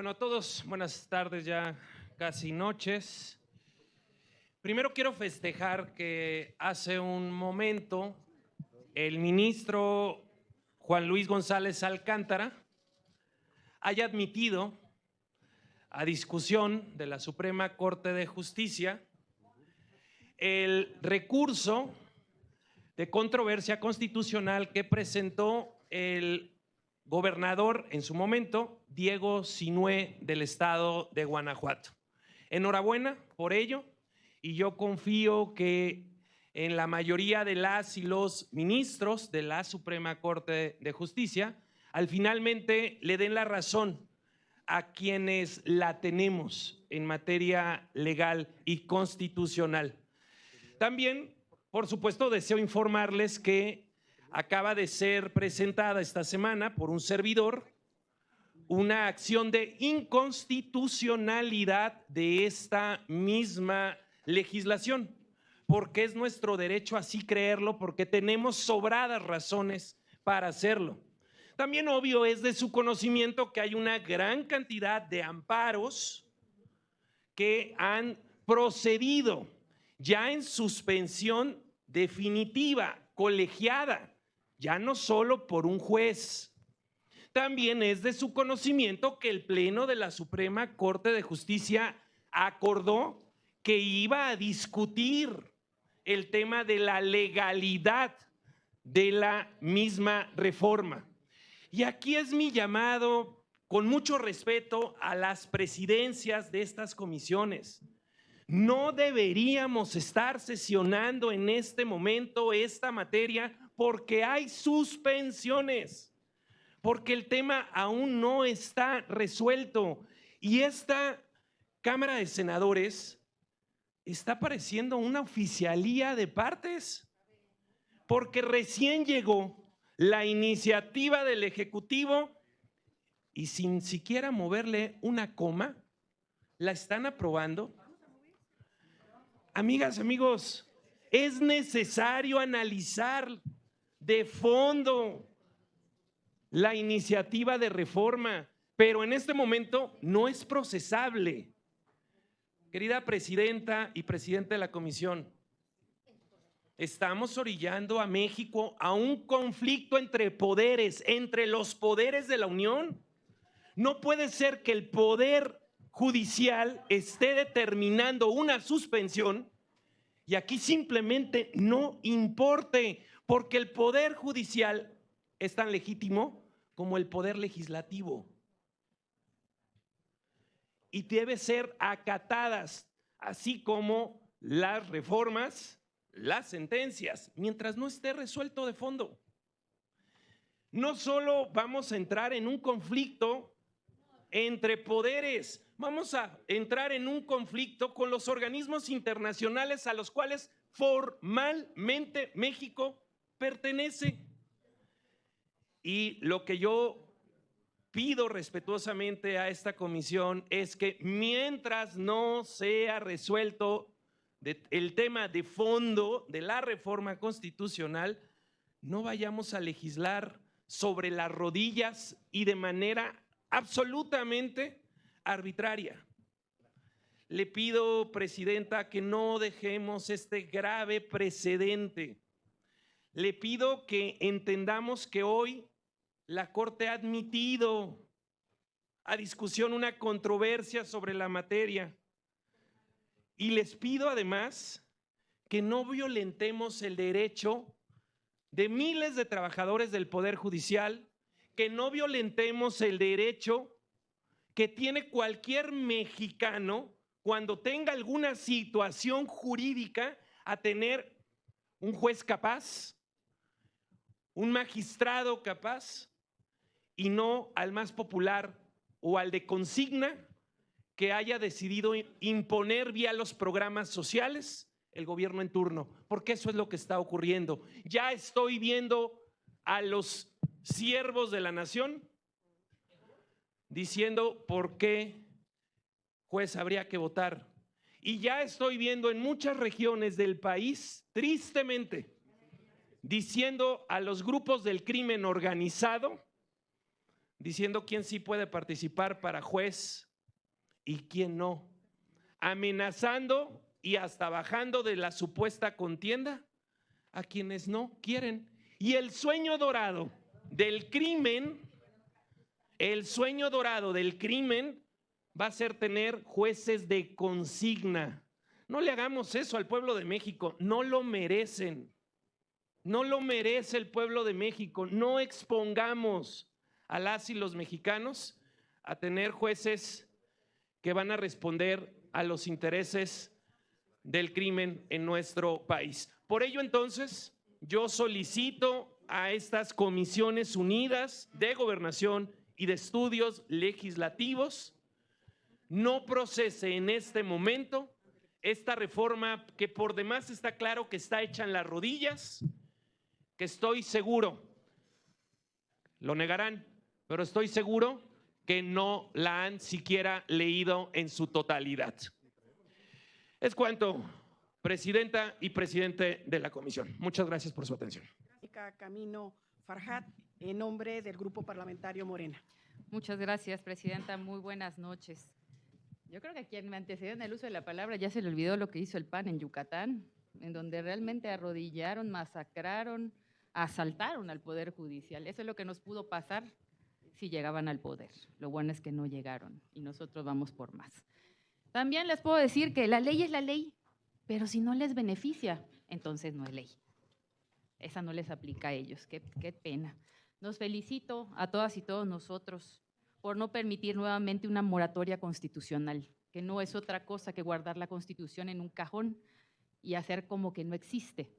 Bueno, a todos, buenas tardes, ya casi noches. Primero quiero festejar que hace un momento el ministro Juan Luis González Alcántara haya admitido a discusión de la Suprema Corte de Justicia el recurso de controversia constitucional que presentó el gobernador en su momento, Diego Sinué, del estado de Guanajuato. Enhorabuena por ello, y yo confío que en la mayoría de las y los ministros de la Suprema Corte de Justicia al finalmente le den la razón a quienes la tenemos en materia legal y constitucional. También, por supuesto, deseo informarles que acaba de ser presentada esta semana por un servidor una acción de inconstitucionalidad de esta misma legislación, porque es nuestro derecho así creerlo, porque tenemos sobradas razones para hacerlo. También obvio es de su conocimiento que hay una gran cantidad de amparos que han procedido ya en suspensión definitiva, colegiada, ya no solo por un juez. También es de su conocimiento que el Pleno de la Suprema Corte de Justicia acordó que iba a discutir el tema de la legalidad de la misma reforma. Y aquí es mi llamado, con mucho respeto, a las presidencias de estas comisiones. No deberíamos estar sesionando en este momento esta materia porque hay suspensiones, porque el tema aún no está resuelto. Y esta Cámara de Senadores está pareciendo una oficialía de partes, porque recién llegó la iniciativa del Ejecutivo y sin siquiera moverle una coma, la están aprobando. Amigas, amigos, es necesario analizar de fondo la iniciativa de reforma, pero en este momento no es procesable. Querida presidenta y presidente de la comisión, estamos orillando a México a un conflicto entre poderes, entre los poderes de la Unión. No puede ser que el poder judicial esté determinando una suspensión y aquí simplemente no importe, porque el poder judicial es tan legítimo como el poder legislativo y debe ser acatadas, así como las reformas, las sentencias, mientras no esté resuelto de fondo. No solo vamos a entrar en un conflicto entre poderes, vamos a entrar en un conflicto con los organismos internacionales a los cuales formalmente México pertenece. Y lo que yo pido respetuosamente a esta comisión es que mientras no sea resuelto el tema de fondo de la reforma constitucional, no vayamos a legislar sobre las rodillas y de manera absolutamente arbitraria. Le pido, presidenta, que no dejemos este grave precedente. Le pido que entendamos que hoy la Corte ha admitido a discusión una controversia sobre la materia. Y les pido además que no violentemos el derecho de miles de trabajadores del Poder Judicial, que no violentemos el derecho que tiene cualquier mexicano cuando tenga alguna situación jurídica a tener un juez capaz, un magistrado capaz, y no al más popular o al de consigna que haya decidido imponer vía los programas sociales el gobierno en turno, porque eso es lo que está ocurriendo. Ya estoy viendo a los siervos de la nación diciendo por qué juez habría que votar. Y ya estoy viendo en muchas regiones del país, tristemente, diciendo a los grupos del crimen organizado diciendo quién sí puede participar para juez y quién no, amenazando y hasta bajando de la supuesta contienda a quienes no quieren. Y el sueño dorado del crimen, va a ser tener jueces de consigna. No le hagamos eso al pueblo de México, no lo merecen. No lo merece el pueblo de México. No expongamos a las y los mexicanos a tener jueces que van a responder a los intereses del crimen en nuestro país. Por ello, entonces, yo solicito a estas comisiones unidas de gobernación y de estudios legislativos no procese en este momento esta reforma que por demás está claro que está hecha en las rodillas, que estoy seguro, lo negarán, pero estoy seguro que no la han siquiera leído en su totalidad. Es cuanto, presidenta y presidente de la comisión. Muchas gracias por su atención. Camino Farhat, en nombre del Grupo Parlamentario Morena. Muchas gracias, presidenta. Muy buenas noches. Yo creo que a quien me antecedió en el uso de la palabra ya se le olvidó lo que hizo el PAN en Yucatán, en donde realmente arrodillaron, masacraron, asaltaron al Poder Judicial. Eso es lo que nos pudo pasar si llegaban al poder. Lo bueno es que no llegaron y nosotros vamos por más. También les puedo decir que la ley es la ley, pero si no les beneficia, entonces no es ley. Esa no les aplica a ellos. Qué pena. Nos felicito a todas y todos nosotros por no permitir nuevamente una moratoria constitucional, que no es otra cosa que guardar la Constitución en un cajón y hacer como que no existe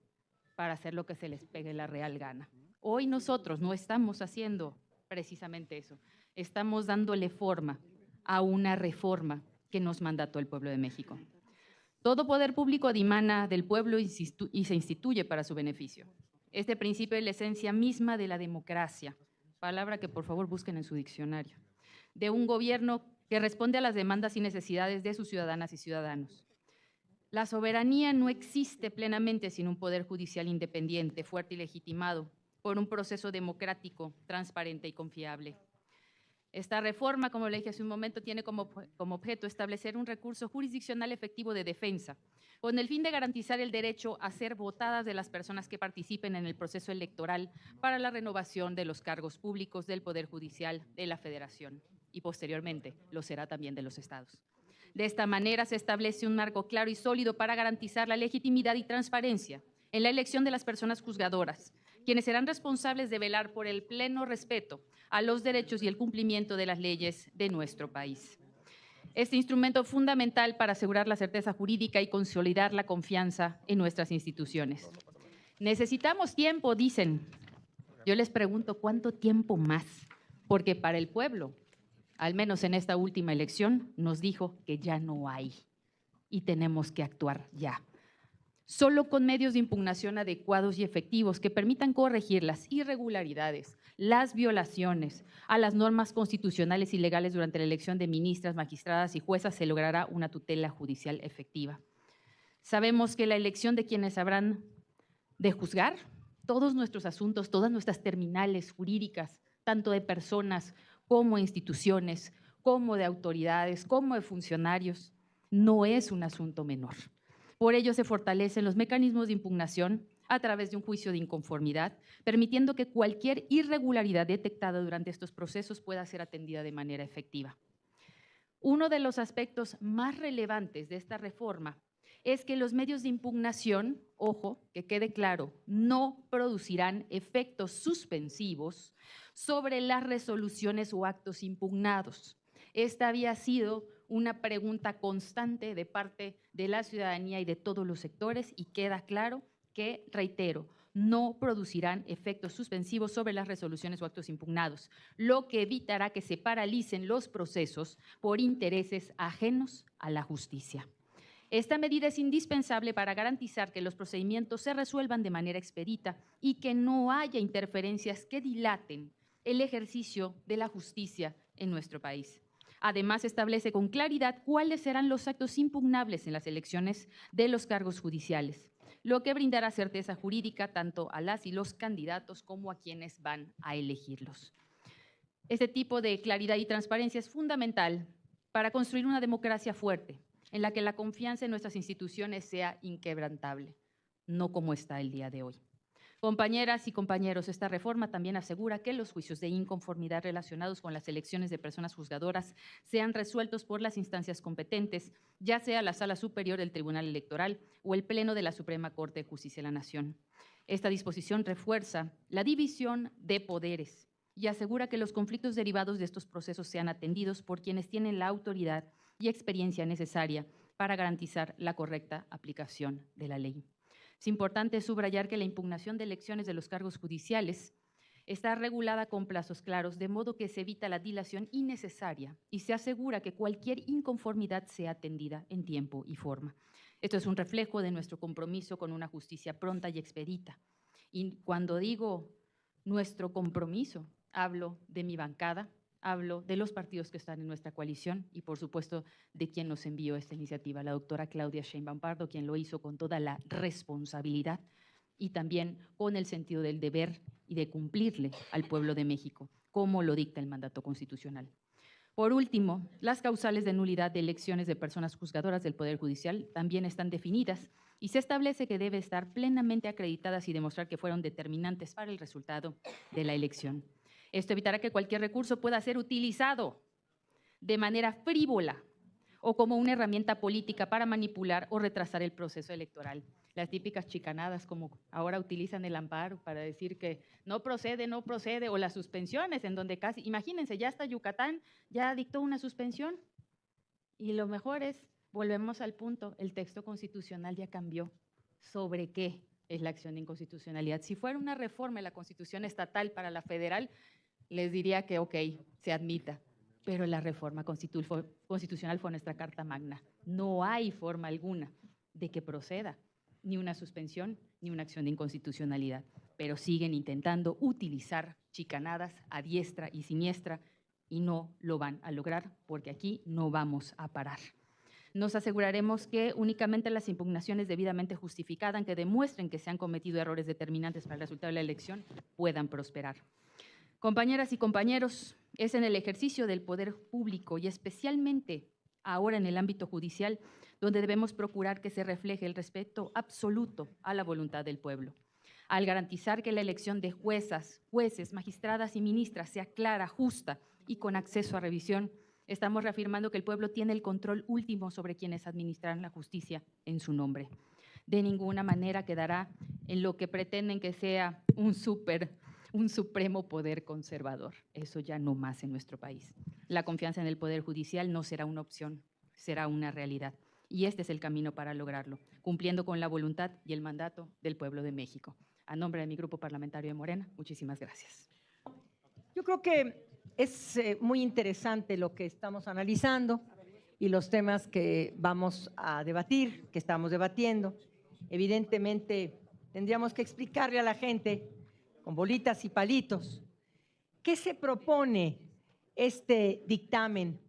para hacer lo que se les pegue la real gana. Hoy nosotros no estamos haciendo precisamente eso. Estamos dándole forma a una reforma que nos mandató el pueblo de México. Todo poder público dimana del pueblo y se instituye para su beneficio. Este principio es la esencia misma de la democracia, palabra que por favor busquen en su diccionario, de un gobierno que responde a las demandas y necesidades de sus ciudadanas y ciudadanos. La soberanía no existe plenamente sin un poder judicial independiente, fuerte y legitimado por un proceso democrático, transparente y confiable. Esta reforma, como le dije hace un momento, tiene como objeto establecer un recurso jurisdiccional efectivo de defensa, con el fin de garantizar el derecho a ser votadas de las personas que participen en el proceso electoral para la renovación de los cargos públicos del Poder Judicial de la Federación y posteriormente lo será también de los estados. De esta manera se establece un marco claro y sólido para garantizar la legitimidad y transparencia en la elección de las personas juzgadoras, quienes serán responsables de velar por el pleno respeto a los derechos y el cumplimiento de las leyes de nuestro país. Este instrumento fundamental para asegurar la certeza jurídica y consolidar la confianza en nuestras instituciones. Necesitamos tiempo, dicen. Yo les pregunto, ¿cuánto tiempo más? Porque para el pueblo, al menos en esta última elección, nos dijo que ya no hay y tenemos que actuar ya. Solo con medios de impugnación adecuados y efectivos que permitan corregir las irregularidades, las violaciones a las normas constitucionales y legales durante la elección de ministras, magistradas y juezas se logrará una tutela judicial efectiva. Sabemos que la elección de quienes habrán de juzgar todos nuestros asuntos, todas nuestras terminales jurídicas, tanto de personas como instituciones, como de autoridades, como de funcionarios, no es un asunto menor. Por ello se fortalecen los mecanismos de impugnación a través de un juicio de inconformidad, permitiendo que cualquier irregularidad detectada durante estos procesos pueda ser atendida de manera efectiva. Uno de los aspectos más relevantes de esta reforma es que los medios de impugnación, ojo, que quede claro, no producirán efectos suspensivos sobre las resoluciones o actos impugnados. Esta había sido una pregunta constante de parte de la ciudadanía y de todos los sectores y queda claro que, reitero, no producirán efectos suspensivos sobre las resoluciones o actos impugnados, lo que evitará que se paralicen los procesos por intereses ajenos a la justicia. Esta medida es indispensable para garantizar que los procedimientos se resuelvan de manera expedita y que no haya interferencias que dilaten el ejercicio de la justicia en nuestro país. Además, establece con claridad cuáles serán los actos impugnables en las elecciones de los cargos judiciales, lo que brindará certeza jurídica tanto a las y los candidatos como a quienes van a elegirlos. Este tipo de claridad y transparencia es fundamental para construir una democracia fuerte, en la que la confianza en nuestras instituciones sea inquebrantable, no como está el día de hoy. Compañeras y compañeros, esta reforma también asegura que los juicios de inconformidad relacionados con las elecciones de personas juzgadoras sean resueltos por las instancias competentes, ya sea la Sala Superior del Tribunal Electoral o el Pleno de la Suprema Corte de Justicia de la Nación. Esta disposición refuerza la división de poderes y asegura que los conflictos derivados de estos procesos sean atendidos por quienes tienen la autoridad y experiencia necesaria para garantizar la correcta aplicación de la ley. Es importante subrayar que la impugnación de elecciones de los cargos judiciales está regulada con plazos claros, de modo que se evita la dilación innecesaria y se asegura que cualquier inconformidad sea atendida en tiempo y forma. Esto es un reflejo de nuestro compromiso con una justicia pronta y expedita. Y cuando digo nuestro compromiso, hablo de mi bancada, hablo de los partidos que están en nuestra coalición y, por supuesto, de quien nos envió esta iniciativa, la doctora Claudia Sheinbaum Pardo, quien lo hizo con toda la responsabilidad y también con el sentido del deber y de cumplirle al pueblo de México, como lo dicta el mandato constitucional. Por último, las causales de nulidad de elecciones de personas juzgadoras del Poder Judicial también están definidas y se establece que debe estar plenamente acreditadas y demostrar que fueron determinantes para el resultado de la elección. Esto evitará que cualquier recurso pueda ser utilizado de manera frívola o como una herramienta política para manipular o retrasar el proceso electoral. Las típicas chicanadas, como ahora utilizan el amparo para decir que no procede, o las suspensiones, en donde casi, imagínense, ya hasta Yucatán ya dictó una suspensión. Y lo mejor es, volvemos al punto, el texto constitucional ya cambió. ¿Sobre qué es la acción de inconstitucionalidad? Si fuera una reforma de la Constitución estatal para la federal, les diría que ok, se admita, pero la reforma constitucional fue nuestra Carta Magna. No hay forma alguna de que proceda ni una suspensión ni una acción de inconstitucionalidad, pero siguen intentando utilizar chicanadas a diestra y siniestra y no lo van a lograr porque aquí no vamos a parar. Nos aseguraremos que únicamente las impugnaciones debidamente justificadas que demuestren que se han cometido errores determinantes para el resultado de la elección puedan prosperar. Compañeras y compañeros, es en el ejercicio del poder público y especialmente ahora en el ámbito judicial donde debemos procurar que se refleje el respeto absoluto a la voluntad del pueblo. Al garantizar que la elección de juezas, jueces, magistradas y ministras sea clara, justa y con acceso a revisión, estamos reafirmando que el pueblo tiene el control último sobre quienes administran la justicia en su nombre. De ninguna manera quedará en lo que pretenden que sea un supremo poder conservador. Eso ya no más en nuestro país. La confianza en el Poder Judicial no será una opción, será una realidad. Y este es el camino para lograrlo, cumpliendo con la voluntad y el mandato del pueblo de México. A nombre de mi grupo parlamentario de Morena, muchísimas gracias. Yo creo que es muy interesante lo que estamos analizando y los temas que vamos a debatir, que estamos debatiendo. Evidentemente, tendríamos que explicarle a la gente con bolitas y palitos qué se propone este dictamen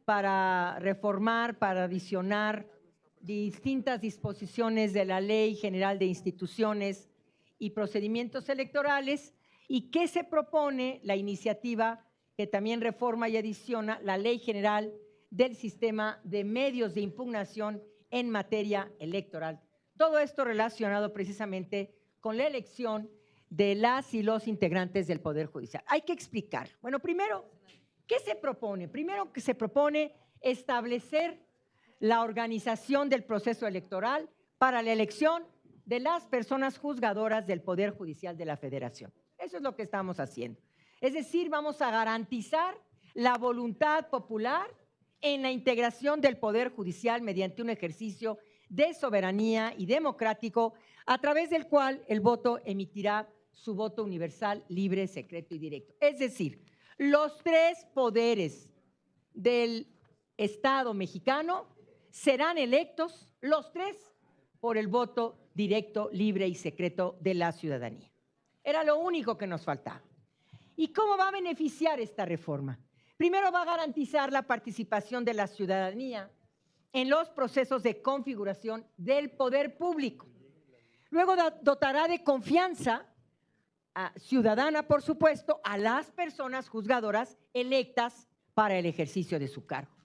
para reformar, para adicionar distintas disposiciones de la Ley General de Instituciones y Procedimientos Electorales y qué se propone la iniciativa que también reforma y adiciona la Ley General del Sistema de Medios de Impugnación en materia electoral. Todo esto relacionado precisamente con la elección de las y los integrantes del Poder Judicial. Hay que explicar. Bueno, primero, ¿qué se propone? Primero que se propone establecer la organización del proceso electoral para la elección de las personas juzgadoras del Poder Judicial de la Federación. Eso es lo que estamos haciendo. Es decir, vamos a garantizar la voluntad popular en la integración del Poder Judicial mediante un ejercicio de soberanía y democrático a través del cual el voto emitirá su voto universal, libre, secreto y directo. Es decir, los tres poderes del Estado mexicano serán electos, los tres, por el voto directo, libre y secreto de la ciudadanía. Era lo único que nos faltaba. ¿Y cómo va a beneficiar esta reforma? Primero, va a garantizar la participación de la ciudadanía en los procesos de configuración del poder público. Luego, dotará de confianza ciudadana, por supuesto, a las personas juzgadoras electas para el ejercicio de su cargo.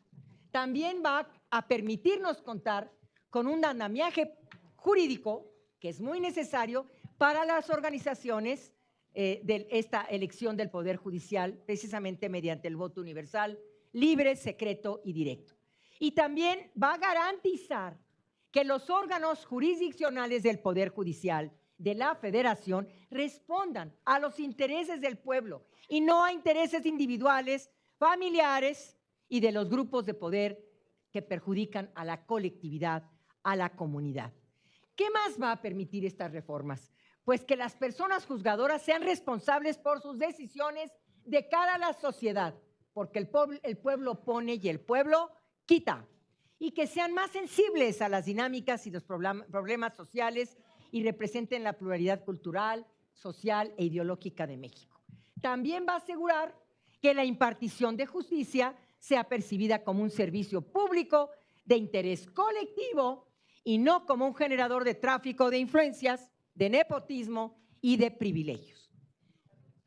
También va a permitirnos contar con un andamiaje jurídico que es muy necesario para las organizaciones de esta elección del Poder Judicial, precisamente mediante el voto universal, libre, secreto y directo. Y también va a garantizar que los órganos jurisdiccionales del Poder Judicial de la Federación respondan a los intereses del pueblo y no a intereses individuales, familiares y de los grupos de poder que perjudican a la colectividad, a la comunidad. ¿Qué más va a permitir estas reformas? Pues que las personas juzgadoras sean responsables por sus decisiones de cara a la sociedad, porque el pueblo pone y el pueblo quita, y que sean más sensibles a las dinámicas y los problemas sociales y representen la pluralidad cultural, social e ideológica de México. También va a asegurar que la impartición de justicia sea percibida como un servicio público de interés colectivo y no como un generador de tráfico de influencias, de nepotismo y de privilegios.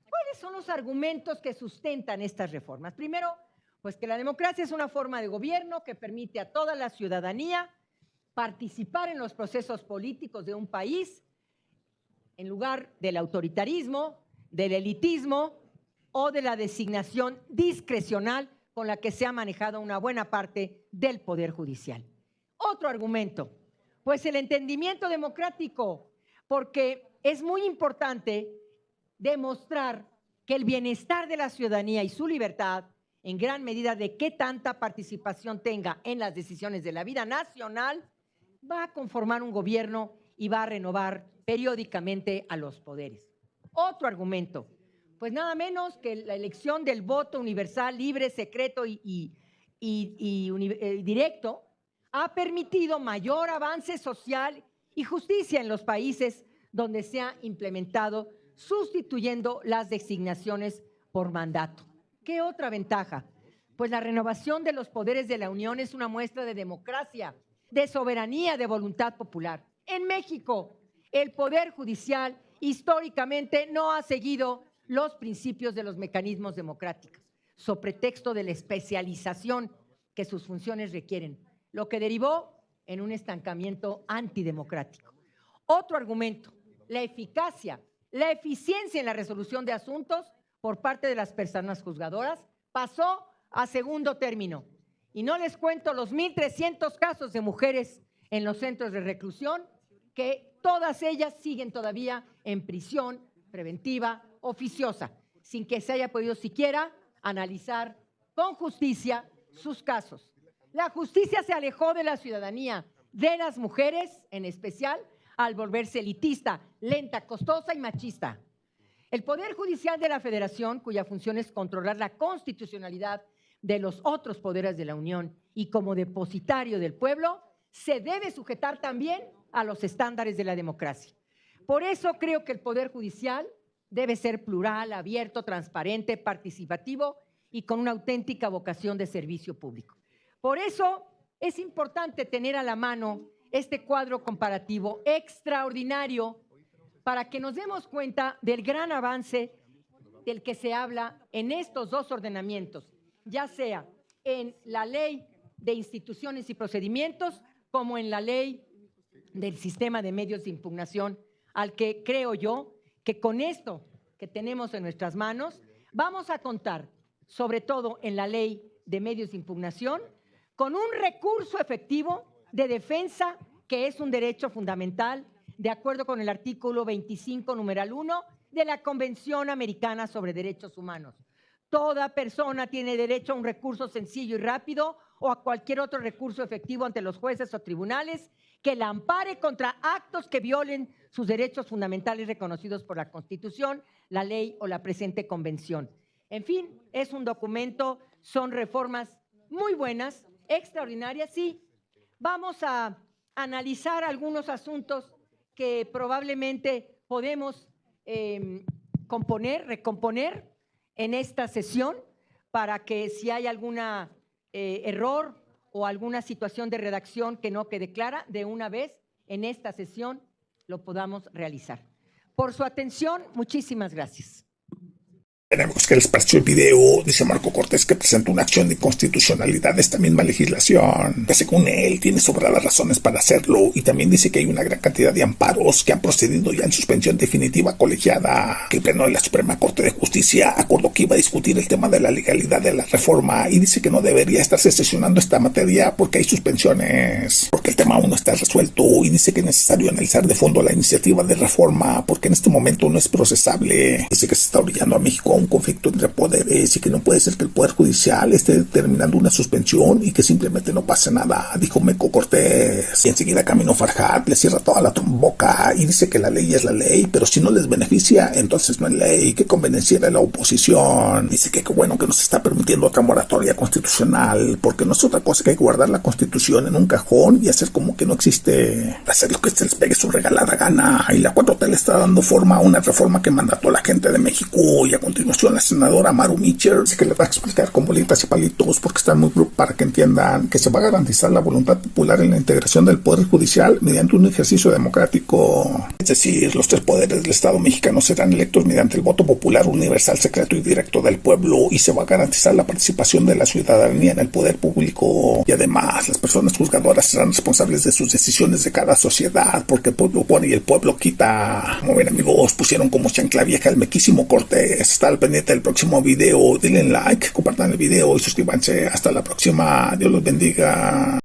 ¿Cuáles son los argumentos que sustentan estas reformas? Primero, pues que la democracia es una forma de gobierno que permite a toda la ciudadanía participar en los procesos políticos de un país en lugar del autoritarismo, del elitismo o de la designación discrecional con la que se ha manejado una buena parte del Poder Judicial. Otro argumento, pues el entendimiento democrático, porque es muy importante demostrar que el bienestar de la ciudadanía y su libertad, en gran medida de qué tanta participación tenga en las decisiones de la vida nacional, va a conformar un gobierno y va a renovar periódicamente a los poderes. Otro argumento, pues nada menos que la elección del voto universal, libre, secreto y directo ha permitido mayor avance social y justicia en los países donde se ha implementado, sustituyendo las designaciones por mandato. ¿Qué otra ventaja? Pues la renovación de los poderes de la Unión es una muestra de democracia, de soberanía, de voluntad popular. En México, el Poder Judicial históricamente no ha seguido los principios de los mecanismos democráticos, sobre pretexto de la especialización que sus funciones requieren, lo que derivó en un estancamiento antidemocrático. Otro argumento, la eficacia, la eficiencia en la resolución de asuntos por parte de las personas juzgadoras pasó a segundo término. Y no les cuento los 1,300 casos de mujeres en los centros de reclusión, que todas ellas siguen todavía en prisión preventiva oficiosa, sin que se haya podido siquiera analizar con justicia sus casos. La justicia se alejó de la ciudadanía, de las mujeres en especial, al volverse elitista, lenta, costosa y machista. El Poder Judicial de la Federación, cuya función es controlar la constitucionalidad de los otros poderes de la Unión y como depositario del pueblo, se debe sujetar también a los estándares de la democracia. Por eso creo que el Poder Judicial debe ser plural, abierto, transparente, participativo y con una auténtica vocación de servicio público. Por eso es importante tener a la mano este cuadro comparativo extraordinario para que nos demos cuenta del gran avance del que se habla en estos dos ordenamientos, ya sea en la Ley de Instituciones y Procedimientos como en la Ley del Sistema de Medios de Impugnación, al que creo yo que con esto que tenemos en nuestras manos vamos a contar, sobre todo en la Ley de Medios de Impugnación, con un recurso efectivo de defensa que es un derecho fundamental de acuerdo con el artículo 25, numeral 1 de la Convención Americana sobre Derechos Humanos. Toda persona tiene derecho a un recurso sencillo y rápido o a cualquier otro recurso efectivo ante los jueces o tribunales que la ampare contra actos que violen sus derechos fundamentales reconocidos por la Constitución, la ley o la presente convención. En fin, es un documento, son reformas muy buenas, extraordinarias, sí. Vamos a analizar algunos asuntos que probablemente podemos recomponer en esta sesión para que si hay algún error o alguna situación de redacción que no quede clara, de una vez en esta sesión lo podamos realizar. por su atención. Muchísimas gracias. Tenemos que les pareció el video, dice Marco Cortés, que presentó una acción de inconstitucionalidad de esta misma legislación, que según él tiene sobradas razones para hacerlo, y también dice que hay una gran cantidad de amparos que han procedido ya en suspensión definitiva colegiada, que el Pleno de la Suprema Corte de Justicia acordó que iba a discutir el tema de la legalidad de la reforma, y dice que no debería estarse sesionando esta materia porque hay suspensiones, porque el tema aún no está resuelto, y dice que es necesario analizar de fondo la iniciativa de reforma, porque en este momento no es procesable. Dice que se está orillando a México a un conflicto entre poderes y que no puede ser que el Poder Judicial esté determinando una suspensión y que simplemente no pase nada, dijo Marco Cortés. Y enseguida caminó Farhat, le cierra toda la boca y dice que la ley es la ley, pero si no les beneficia, entonces no es ley, que convenenciera a la oposición. Dice que qué bueno que nos está permitiendo otra moratoria constitucional, porque no es otra cosa que guardar la Constitución en un cajón y hacer como que no existe, hacer lo que se les pegue su regalada gana. Y la 4T le está dando forma a una reforma que mandató la gente de México, y a continuación la senadora Maru Mitchell dice que le va a explicar con bolitas y palitos, porque están muy para que entiendan que se va a garantizar la voluntad popular en la integración del Poder Judicial mediante un ejercicio democrático. Es decir, los tres poderes del Estado mexicano serán electos mediante el voto popular universal, secreto y directo del pueblo, y se va a garantizar la participación de la ciudadanía en el poder público. Y además, las personas juzgadoras serán responsables de sus decisiones de cada sociedad, porque el pueblo pone y el pueblo quita. Como ven, amigos, pusieron como chancla vieja el mequísimo Cortés. Está al pendiente del próximo video, denle like, compartan el video y suscríbanse. Hasta la próxima, Dios los bendiga.